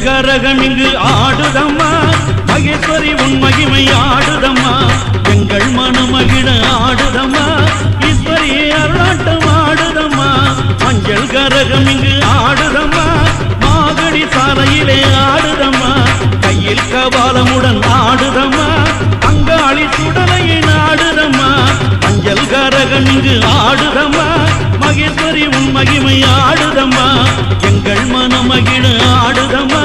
கரகம் இங்கு ஆடுதம்மா மகேஸ்வரி உன் மகிமை ஆடுதம்மா எங்கள் மனமகிழ ஆடுதம்மா ஈஸ்வரி அருளாட்டம் ஆடுதம்மா மஞ்சள் கரகம் இங்கு ஆடுதம்மா மாகடி சாலையிலே ஆடுதம்மா கையில் கபாலமுடன் ஆடுதம்மா அங்காளி சுடலையின் ஆடுதம்மா மஞ்சள் கரகம் இங்கு ஆடுதம்மா மகேஸ்வரி உன் மகிமை ஆடுதம்மா எங்கள் மனமகிழ ஆடுதம்மா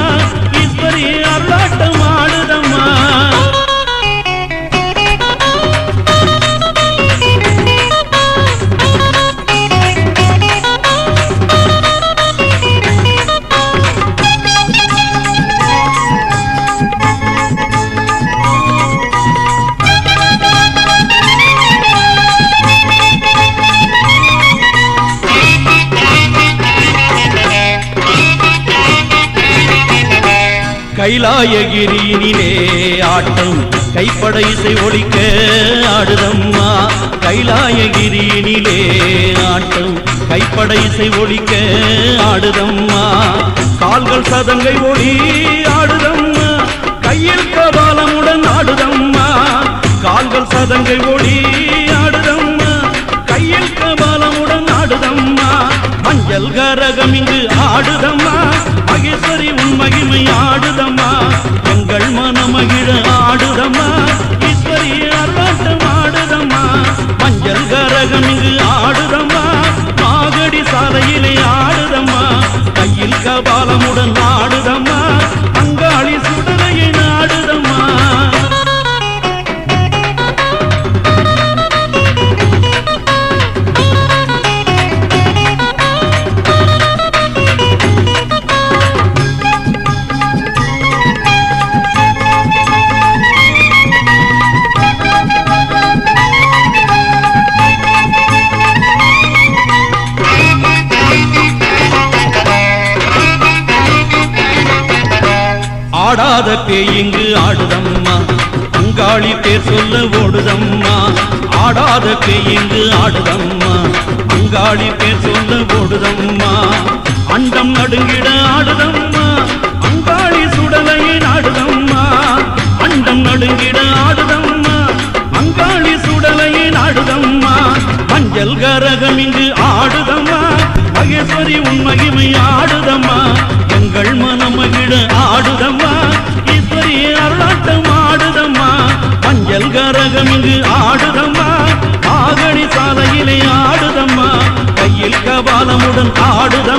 ஈஸ்வரி அருளாட்டம் ஆடுதம்மா கைலாயகிரியினிலே ஆட்டம் கைப்படை இசை ஒலிக்க ஆடுதம்மா கைலாயகிரியினிலே ஆட்டம் கைப்படை இசை ஒலிக்க ஆடுதம்மா கால்கள் சதங்கை ஒளி ஆடுதம்மா கையில் கபாலமுடன் ஆடுதம்மா கால்கள் சதங்கை ஒளி ஆடுதம்மா கையில் கபாலமுடன் ஆடுதம்மா மஞ்சள் கரகம் இங்கு ஆடுதம்மா மகேஸ்வரி உன் மகிமை ஆடுதம்மா எங்கள் மனமகிழ ஆடுதம்மா ஈஸ்வரி அருளாட்டம் ஆடுதம்மா மஞ்சள் கரகம் இங்கு ஆடுதம்மா மாகடி சாலையிலே ஆடுதம்மா கையில் கபாலமுடன் ஆடுதம்மா அங்காளி சுடலையின் ஆடுதம்மா ஆடாத பேய் இங்கு ஆடுதம்மா அங்காளி பேர் சொல்ல ஓடுதம்மா ஆடாத பேய் இங்கு ஆடுதம்மா அங்காளி பேர் சொல்ல ஓடுதம்மா அண்டம் நடுங்கிட ஆடுதம்மா அங்காளி சுடலையின் ஆடுதம்மா அண்டம் நடுங்கிட ஆடுதம்மா அங்காளி சுடலையின் ஆடுதம்மா மஞ்சள் கரகம் இங்கு ஆடுதம்மா மகேஸ்வரி உன் மகிமை ஆடுதம்மா எங்கள் மனமகிழ ஆடுதம்மா ஈஸ்வரி அருளாட்டம் ஆடுதம்மா மஞ்சள் கரகம் இங்கு ஆடுதம்மா ஆகடி சாலையிலே ஆடுதம்மா கையில் கபாலமுடன் ஆடுதம்மா